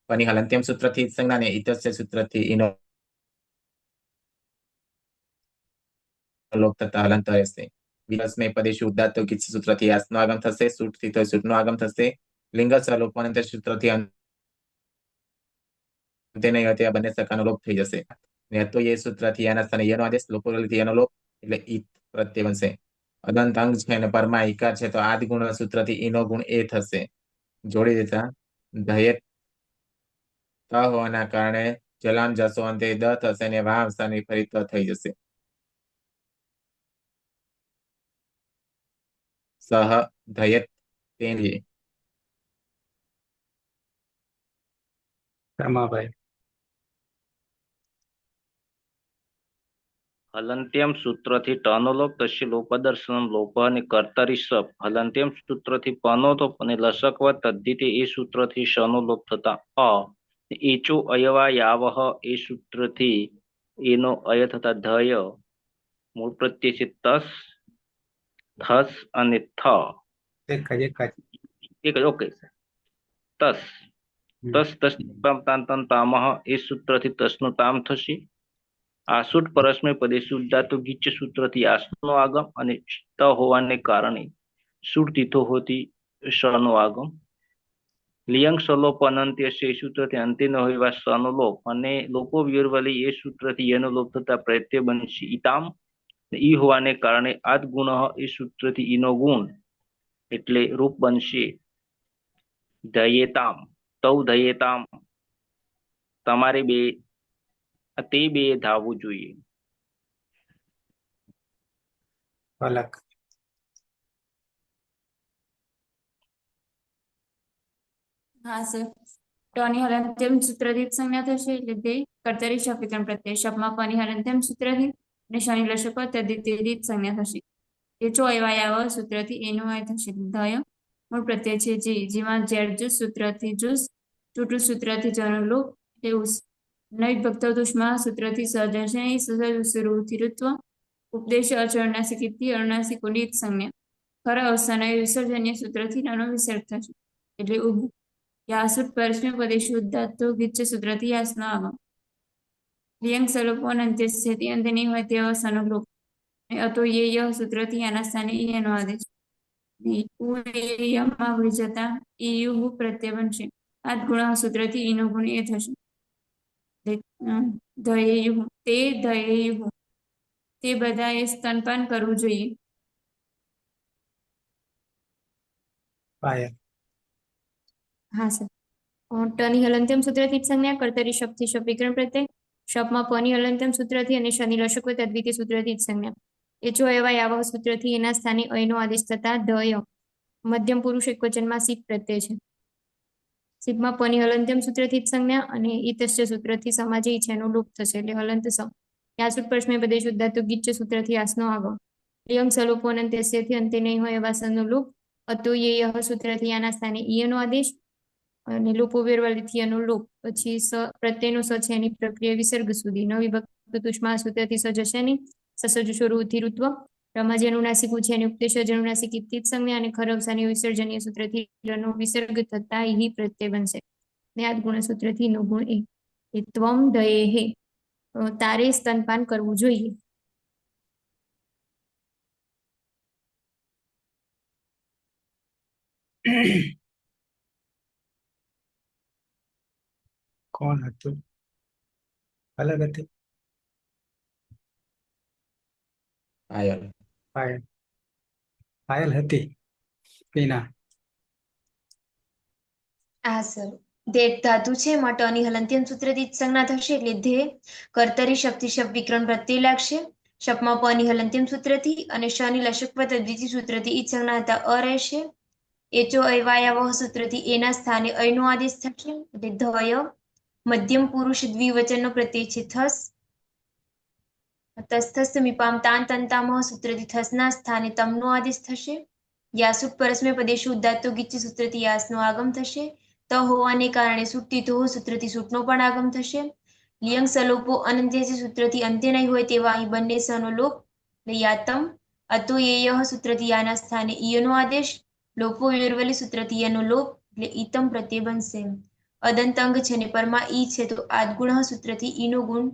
પની હલંત્યમ સૂત્રથી જ સંજ્ઞા અને ઇતસ્ય સૂત્રથી એનો લોપ થતા હલંત રહેશે. વિરસ્મય પદેશુ ઉદાત્ત કિચ સૂત્રથી આસનો આગમ થશે. સૂટથી તો સૂટનો આગમ થશે. લિંગ સ્વલોપન સૂત્રથી અંતે નહીં હોય બંને સકાનો લોપ થઈ જશે. તો એ સૂત્રથી એના સ્થાને એનો આદેશ લોકોથી એનો લોપ એટલે ઈત પ્રત્યય બનશે. અદંત અંગ છે અને પરમાં ઈકાર છે તો આદ ગુણ સૂત્રથી ઈનો ગુણ એ થશે. જોડી દેતા ધયત ત હોવાના કારણે જલામ જશો અંતે દ થશે અને વાહ અવસાની ફરી ત થઈ જશે. સહ ધયત તેની કર્માભાઈ હલંત્યમ સૂત્રથી ટનો લોપ તસ્ય લોપદર્શનમ લોપ અને કર્તરી સપ હલંત્યમ સૂત્રથી પનો તો અને લસકવ તદ્ધિતે એ સૂત્રથી શનો લોપ થતા અ એચો અયવા યાવહ એ સૂત્રથી એનો અય થતા ધય મૂળ પ્રત્યય છે તસ, થસ અને થ. એક જ એક જ ઓકે. તસ તસ તસ તામ તામહ એ સૂત્રથી તસનું તામ થશે. આસુટ પરસ્મય પદે શુદ્ધાતુ ગીચ સૂત્રથી આસનો આગમ અને ત હોવાને કારણે સુટ તીથો હોતી શનો આગમ. લિયંગ સલોપ અનંત્ય છે એ સૂત્રથી અંતે ન હોય એવા સનો લોપ અને લોપો વિયરવલી એ સૂત્રથી એનો લોપ થતા પ્રત્યય બનશે ઈતામ. ઈ હોવાને કારણે આદ ગુણ એ સૂત્રથી ઈનો ગુણ એટલે રૂપ બનશે ધયેતામ. તૌ ધયેતામ. તમારે તે બે ધાવવું જોઈએ. અલગ. હા સર. ટની હલંત્યમ સૂત્રથી સંજ્ઞા થશે એટલે તે કર્તરી શપિકણ પ્રત્યય શપમાં પની હલંત્યમ સૂત્રથી અને શનિ લશકો તદ્ધિત સંજ્ઞા થશે. એ ચો એવાયાવ સૂત્રથી એનું અય થશે ધય મૂળ પ્રત્યય છે જે જેમાં ઝેર જુસ સૂત્રથી જુસ ચૂટું સૂત્રથી જનું લોપ એવું નૈ ભક્તોદુષ્મા સૂત્રથી સજશે સજુસુરુથી ઋત્વ ઉપદેશ અચરણાસી કીર્તિ અરુણાસી કુલિત સંજ્ઞા ખરા અવસાન વિસર્જન્ય સૂત્રથી નાનો વિસર્ગ થશે એટલે ઉભું. યાસુટ પરસ્મય પદે શુદ્ધાતો ગીચ સૂત્રથી યાસનો આગમ. લિયંગ સલોપો અંત્યસ્થિતિ અંતે નહીં હોય તેવા સનુલોપ. અતો ય સૂત્રથી આના સ્થાને એનો આદેશ. માં હોઈ જતા ઈયુ પ્રત્યય બનશે. આ ગુણ સૂત્રથી ઈનો ગુણ એ થશે. ધયેયુ તે ધયેયુ તે બધાએ સ્તનપાન કરવું જોઈએ. પાયલ. હા સર. ટની હલંત્યમ સૂત્રથી સંજ્ઞા કર્તરી શપથી શપ વિકરણ પ્રત્યય શપમાં પની હલંત્યમ સૂત્રથી અને શનિ લશક તદ્વિતીય સૂત્રથી સંજ્ઞા. એ જો એવા યાવહ સૂત્રથી એના સ્થાને અયનો આદેશ થતા ધય મધ્યમ પુરુષ એકવચનમાં સીપ પ્રત્યય છે. સીપમાં પની હલંત્યમ સૂત્રથી સંજ્ઞા અને ઈતશ્ચ સૂત્રથી સમાજે ઈચ્છાનો લોપ થશે એટલે હલંત સમ. યાસુટ પરસ્મય પદે શુદ્ધાતુ ગીચ સૂત્રથી આસનો આગમ. લિયંગ સલોપો અનંત્યસ્યથી અંતે નહીં હોય એવા સનનો લોપ. અતો યેય સૂત્રથી આના સ્થાને ઈયનો આદેશ અને લોપો વેરવાલીથી એનો લોપ. પછી પ્રત્યયનો સ છે એની પ્રક્રિયા વિસર્ગ સુધી ન વિભક્ત તુષ્મા સૂત્રથી સ જશે નહીં સસજ શરૂથી ઋત્વ રમા જનુનાસિકુ છે અને ઉપદેશ જનુનાસિક ઇત્તિત સંજ્ઞા અને ખરવસાની વિસર્જનીય સૂત્રથી રનો વિસર્ગ થતા ઈ પ્રત્યય બનશે. ને આ ગુણ સૂત્રથી નો ગુણ એ ત્વમ દયે તારે સ્તનપાન કરવું જોઈએ. કોણ હતું? અલગ હતી. પાયલ. પાયલ. પાયલ હતી. પીના. હા સર. દેટ ધાતુ છે એમાં ટની હલંત્યમ સૂત્રથી સંજ્ઞા થશે એટલે ધે કર્તરી શક્તિ શપ વિકરણ પ્રત્યય લાગશે. શપમાં પની હલંત્યમ સૂત્રથી અને શનિ લશક તદ્વિતીય સૂત્રથી ઈ સંજ્ઞા હતા અ રહેશે. એચો અયવાયાવહ સૂત્રથી એના સ્થાને અયનો આદેશ થશે એટલે ધય મધ્યમ પુરુષ દ્વિવચનનો પ્રત્યય છે થસ. તસ્થસ્થ મીપામ તાન તંતામહ સૂત્રથી થસના સ્થાને તમનો આદેશ થશે. યાસુટ પરસ્મય પદે શુદ્ધાતો ગીચ સૂત્રથી યાસનો આગમ થશે. ત હોવાને કારણે સુટ્ટીતો સૂત્રથી સૂટનો પણ આગમ થશે. લિયંગ સલોપો અનંત્યથી સૂત્રથી અંત્ય નહીં હોય તેવા અહીં બંને સનો લોપ. યાતમ અતો યેય સૂત્રથી યાના સ્થાને ઈયનો આદેશ. લોપો વિરવલી સૂત્રથી યનો લોપ એટલે ઈતમ પ્રત્યય બનશે. અદંતંગ છે ને પરમાં ઈ છે તો આદગુણ સૂત્રથી ઈનો ગુણ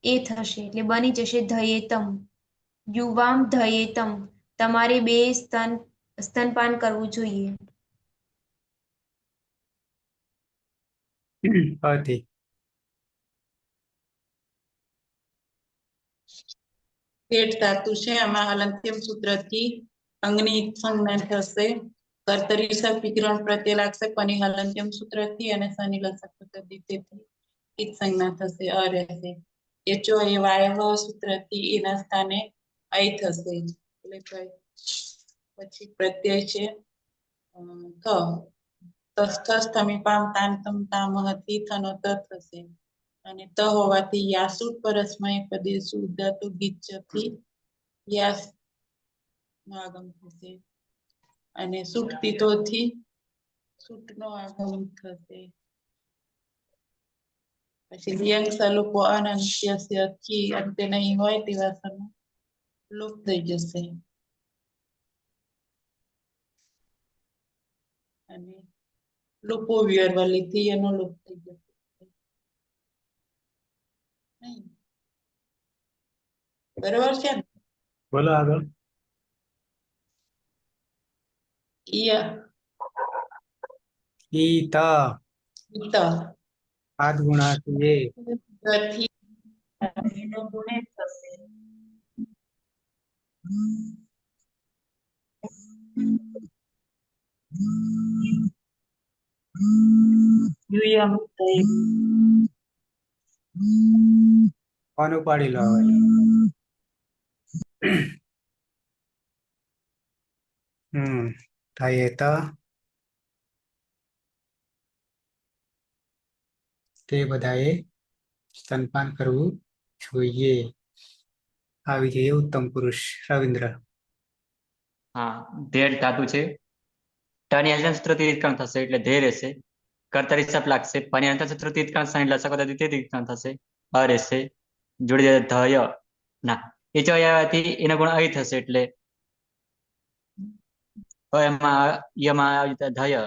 એ થશે એટલે બની જશે ધયેતમ. યુવામ ધયેતમ તમારે બે સ્તનપાન કરવું જોઈએ. હતી. પેટ ધાતુ છે આમાં હલંત્યમ સૂત્રથી અંગની સંજ્ઞા થશે. કર્તરી શપ વિકરણ પ્રત્યય લાગશે પની હલંત્યમ સૂત્રથી અને શનિ લસક તદ્ધિતથી ઈત સંજ્ઞા થશે અ રહેશે. એચો એ વાયવ સૂત્રથી એના સ્થાને અય થશે એટલે પછી પ્રત્યય છે તમીપામ તાન તમ તામહથી થનો ત થશે. અને ત હોવાથી યાસુટ પરસ્મય પદે શુદ્ધાતુ ગીચથી યાસ નો આગમ થશે અને સુટ તીતોથી સૂટ નો આગમ થશે. પછી લિયંગસા લોકો અનંત્યસ્ય થી અંતે નહીં હોય તેવા સમય લોપ થઈ જશે. અને લોકો વિયરવાલીથી એનો લોપ થઈ જશે. નહીં બરોબર છે ને? બોલો આગળ. ઈય ઈત ઈત આદ ગુણાથી એ થી એનો ગુણે થશે. યુયમ થઈ કોનું પાડી લો હવે. થયેત તે બધાએ સ્તનપાન કરવું જોઈએ. આવી જઈએ ઉત્તમ પુરુષ. રવિન્દ્ર. હા, ધેડ ધાતુ છે. ટની હલન સૂત્રથી રીતકણ થશે એટલે ધે રહેશે. કર્તરી સપ લાગશે. પની હલન સૂત્રથી રીતકણ સાઈન લસકો તે રીતકણ થશે. અ રહેશે. જોડી દે ધય ના એ ચોયાથી એનો ગુણ અહીં થશે એટલે એમાં યમાં આવી રીતે ધય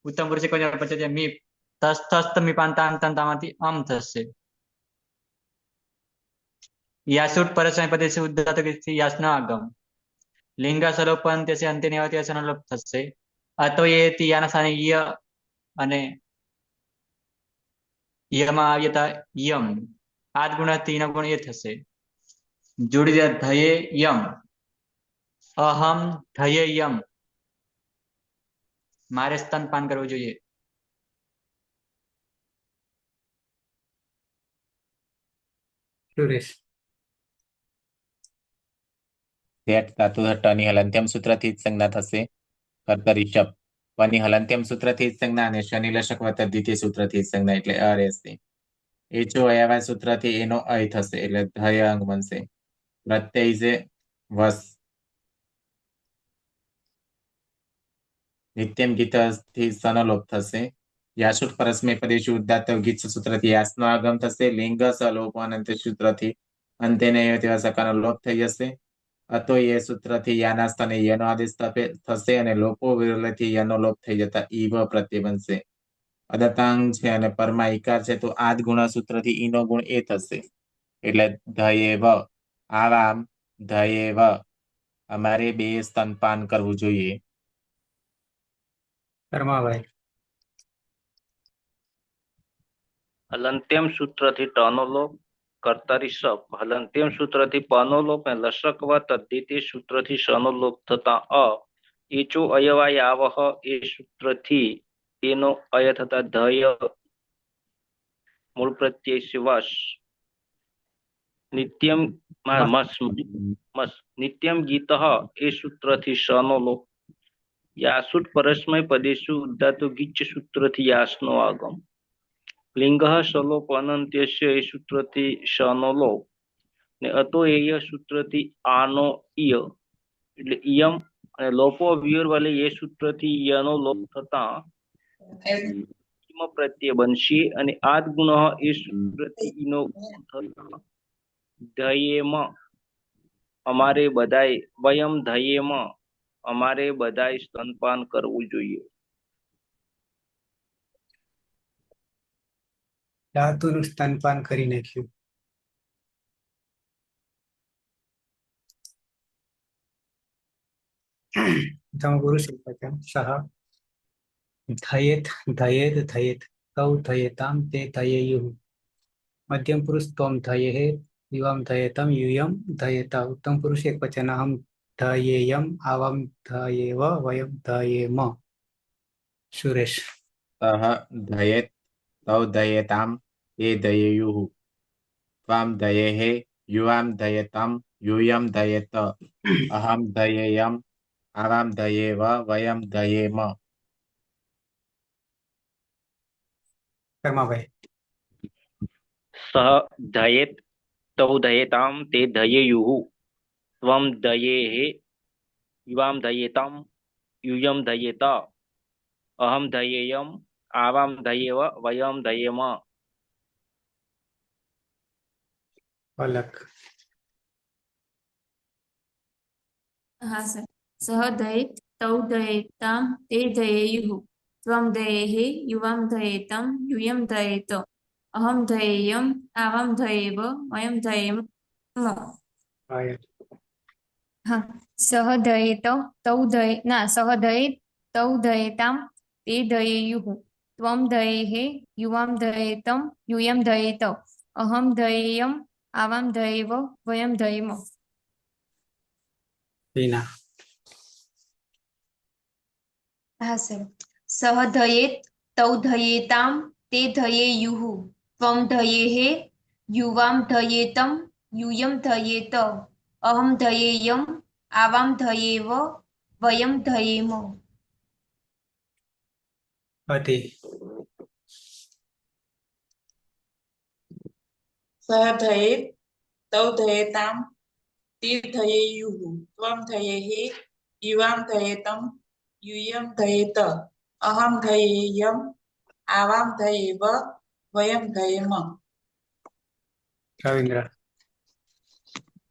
ઉત્તમ પુરુષે કોઈ પછી મી તસ તસ્ત મી પાંતામાંથી આમ થશે. यासुट परस्मै पदेषु उद्धातकस्य यासना આગમ લિંગા સલોપન તે અંતે નિવાતી અસના લોપ થશે. અતો એતિ યાના સ્થાને ય અને યમાં આવ્યતા યમ આદ ગુણથી નો ગુણ એ થશે. જોડી દે ધયે યમ અહમ ધયે યમ મારે સ્તનપાન કરવું જોઈએ. સુરેશ. ધેટ ધાતુ ટની હલંત્યમ સૂત્રથી જ સંજ્ઞા થશે. કર્તરી શપ પની હલંત્યમ સૂત્રથી જ સંજ્ઞા અને શનિ લશક વત્તા દ્વિતીય સૂત્રથી જ સંજ્ઞા એટલે અ રહેશે. એ જો અયવા સૂત્રથી એનો અય થશે એટલે ધય અંગ બનશે. પ્રત્યય છે વસ નિત્યમ ગીતથી સનો લોપ થશે. યાશુટ પરસ્મય પદેશુ ઉદ્દાતવ ગીત સૂત્રથી યાસનો આગમ થશે. લિંગ સલોપ અનંત સૂત્રથી અંતે નહીં તેવા સકાનો લોપ થઈ જશે. અતો એ સૂત્રથી યાના સ્થાને યનો આદેશ થશે અને લોપો વિરલથી યનો લોપ થઈ જતા ઈવ પ્રત્યય બનશે. અદતાંગ છે અને પરમાં ઈકાર છે તો આદ ગુણ સૂત્રથી ઈનો ગુણ એ થશે એટલે ધયેવ આવામ ધયેવ અમારે બે સ્તનપાન કરવું જોઈએ. કર્માભાઈ. હલંત્યમ સૂત્રથી ટનો લોપ કર્તારી સપ હલંત્યમ સૂત્રથી પનો લોપ અને લશકવા તદ્ધિતિ સૂત્રથી શનો લોપ થતા અ એચો અયવાય આવહ એ સૂત્રથી એનો અય થતા ધય મૂળ પ્રત્યય શિવાશ નિત્યમ મસ નિત્યમ ગીત એ સૂત્રથી શનો લોપ યાસુટ પરસ્મય પદેશુ ઉદ્ધાતુ ગીચ સૂત્રથી યાસનો આગમ લિંગ સલોપ અનંત્યસ્ય એ સૂત્રથી શનો લોપ ને અતો એય સૂત્રથી આનો ઈય એટલે ઈયમ અને લોપો વિયોર વાલે એ સૂત્રથી યનો લોપ થતા પ્રત્યય બનશે અને આદ ગુણ એ સૂત્રથી ઈનો થતા ધયેમાં અમારે બધાએ વયમ ધયેમાં અમારે બધાએ સ્તનપાન કરવું જોઈએ. ધાતુનું સ્તનપાન કરી નાખ્યું. પુરુષ સહ ધયેત ધયેત ધયેત તૌ ધયેતામ તે ધયેયુઃ મધ્યમ પુરુષ ત્વમ ધયેહે યુવામ ધયેતમ યુયમ ધયેતા ઉત્તમ પુરુષ એક વચન અહમ ધયેયમ આવામ ધયેવ વયમ ધયેમ. સુરેશ. સહ ધયેત તૌ ધયેતામ તે ધયેયુઃ ત્વામ ધયેહે યુવામ ધયેતમ યુયમ ધયેત અહમ ધયેયમ આવામ ધયેવ વયમ ધયેમ. કર્માભાઈ. સહ ધયેત તૌ ધયેતામ તે ધયેયુઃ ત્વમ ધયેહે યુવામ ધયેતમ યુયમ ધયેત અહમ ધયેયમ આવામ ધયેવ વયમ ધયેમ. અલગ. હા સર. સહ દયેત તૌ દયેતામ તે દયેયુઃ ત્વમ દયેહે યુવામ દયેતમ યુયમ દયેત અહમ દયેયમ આવામ દયેવ વયમ દયેમ. પાયલ. હા. સહ દયેત તૌ દયે ના સહ દયેત તૌ દયેતામ તે દયેયુઃ ત્વમ દયેહે યુવામ દયેતમ યુયમ દયેત અહમ દયેયમ આવામ દયેવ વયમ દયેમ. ટીના. હા સર. સહ દયેત તૌ દયેતામ તે દયેયુઃ ત્વમ દયેહે યુવામ દયેતમ યુયમ દયેત અહમ દયેયમ આવામ દયેવ વયમ દયેમ. અતિ. સહ ધયેત તૌ ધયેતામ તે ધયેયુઃ ત્વમ ધયેહે યુવામ ધયેતમ યુયમ ધયેત અહમ ધયેયમ આવામ ધયેવ વયમ ધયેમ. રવિન્દ્ર.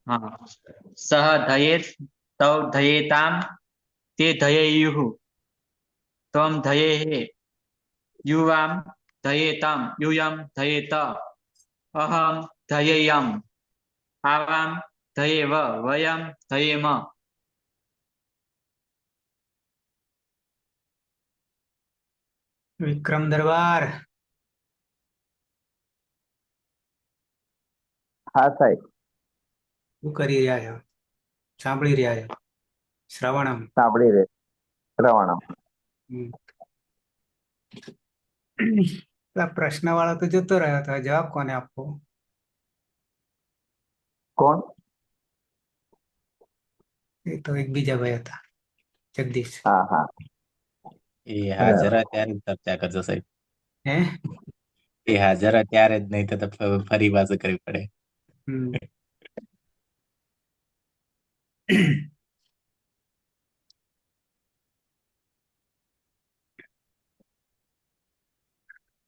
હા. સહ ધયેત તૌ ધયેતામ તે ધયેયુઃ ત્વમ ધયેહે યુવામ ધયેતમ યુયમ ધયેત અહમ ધયેયમ આવામ ધયેવ વયમ ધયેમ. વિક્રમ દરબાર. હા સાહેબ. શું કરી રહ્યા છો? સાંભળી રહ્યા છો? શ્રવણમ. સાંભળી રે શ્રવણમ. પ્રશ્ન વાળો તો જતો રહ્યો હતો, જવાબ કોને આપવો? કોણ? એ તો એક બીજા ભાઈ હતા, જગદીશ. હા હા. એ હાજર ત્યારે જ ચર્ચા કરજો સાહેબ. હે? એ હાજર ત્યારે જ, નહીં તો ફરી પાછું કરવી પડે. હમ.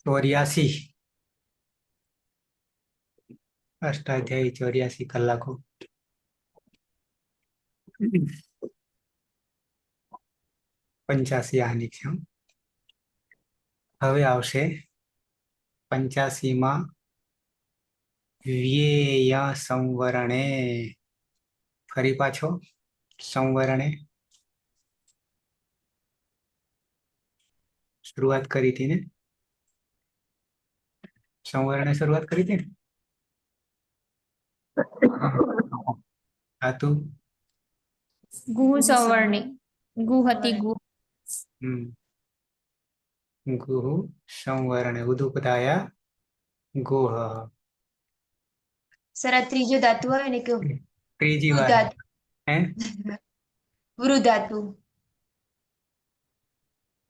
ચોર્યાસી. અષ્ટાધ્યાયી 84 કલાકો. પંચ્યાસી આની છે. હવે આવશે 85માં વ્યય સંવરણે. ફરી પાછો સંવરણે શરૂઆત કરી હતી ને? સંવરણે શરૂઆત કરી હતી ને? ધાતુ. ગુહ સવર્ણી. ગુહ હતી ગુહ. ગુહ સંવરણે ઉદુપદાયા ગુહ. સર આ ત્રીજો ધાતુ આવે ને કે ત્રીજી વૃ વાર. ધાતુ. હે? વૃ ધાતુ.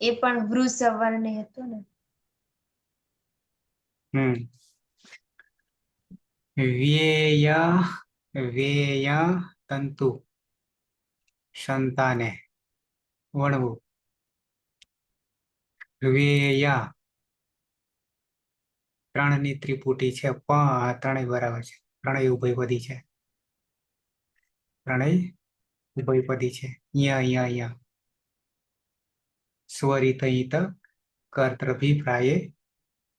એ પણ વૃ સવર્ણે હતું ને? વ્યય વ્યય તંતુ સંતાને વણવું. વ્યય 3 ની ત્રિપુટી છે, પણ ત્રણેય બરાબર છે. ત્રણેય ઉભયપદી છે. ત્રણેય ઉભયપદી છે. ય ય ય સ્વરિત ઈત કર્તૃભિપ્રાયે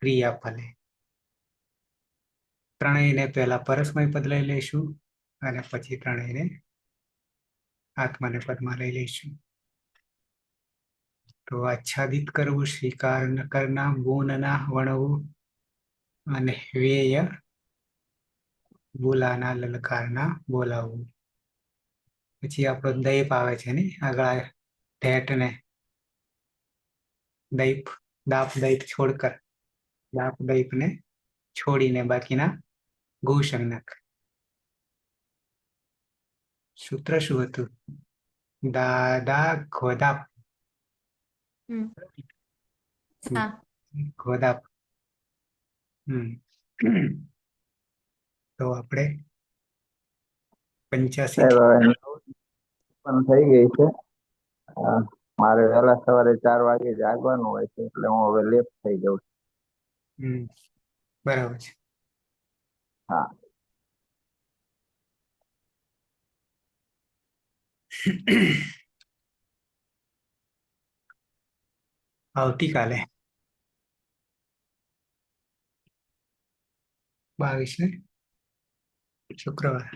ક્રિયાફલે. ત્રણેયને પહેલા પરસ્મય પદ લઈ લઈશું અને પછી ત્રણેયને આત્માને પદમાં લઈ લઈશું. તો આચ્છાદિત કરવું, સ્વીકાર ન કરના, ગુણના વણવું અને વ્યય બોલાના લલકારના બોલાવવું. પછી આપણો દૈપ આવે છે ને આગળ ઢેટ ને દૈપ, દાપ દૈપ છોડકર દાપ દૈપ ને છોડીને બાકીના ગુસંજ્ઞક. સૂત્ર શું હતું? દાદા ગોદાપ. હા. ગોદાપ. તો આપણે 85 સાહેબ હવે પણ થઈ ગઈ છે. મારે વહેલા સવારે 4 વાગે જાગવાનું હોય છે, એટલે હું હવે લેટ થઈ જાઉં છું. બરાબર છે. હા. આવતીકાલે 22 ને શુક્રવાર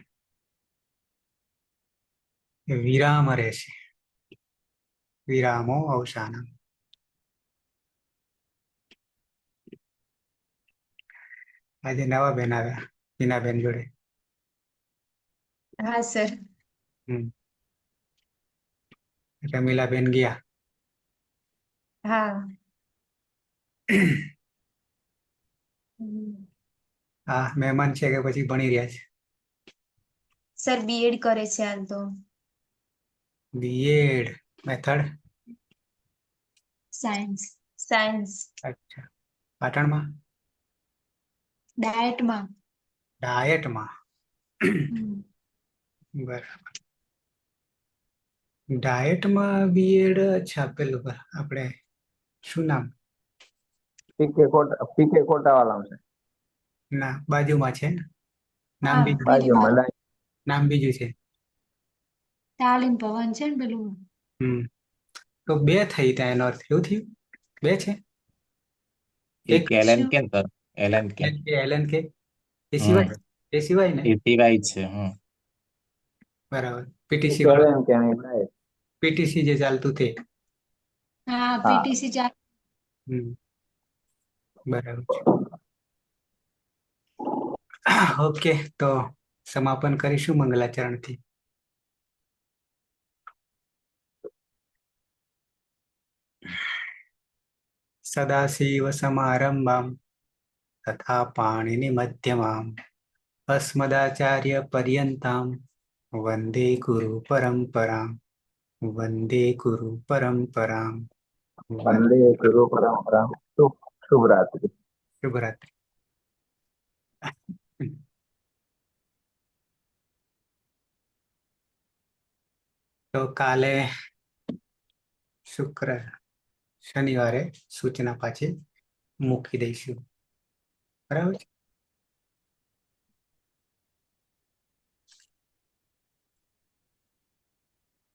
વિરામ રહેશે. વિરામો અવસાનમ. આજે નવા બેન આવ્યા હિનાબેન જોડે. હા સર. રમીલાબેન ગયા. હા. હા મહેમાન છે કે પછી ભણી રહ્યા છે? સર બીએડ કરે છે હાલ તો. BEd method science. સાયન્સ. અચ્છા. પાટણમાં ડાયટમાં. ડાયટમાં બરાબર. ડાયટમાં બીએડ. અચ્છા પેલું આપણે શું નામ? પીકે કોટા વાળા છે. ના બાજુમાં છે ને? નામ હા બીજું બાજુમાં નામ બીજું છે. તાલીમ ભવન છે ને પેલું. તો બે થઈ ત્યાં એનો અર્થ એવું થયું બે છે. એક એલએન કે સર એલએન કે એલએન કે એ સિવાય ને સિવાય છે. બરાબર. પીટીસી પીટીસી જે ચાલતું તે. હા પીટીસી ચાલ. બરાબર છે. ઓકે તો સમાપન કરીશું મંગલાચરણથી. સદાશિવ સમારંભામ તથા પાણીની મધ્યમામ અસ્મદાચાર્ય પર્યંતામ વંદે ગુરુ પરંપરામ. વંદે ગુરુ પરંપરામ. વંદે ગુરુ પરંપરા. શુભરાત્રિ. શુભરાત્રિ. તો કાલે શનિવારે સૂચના પાછી મૂકી દઈશું. બરાબર છે.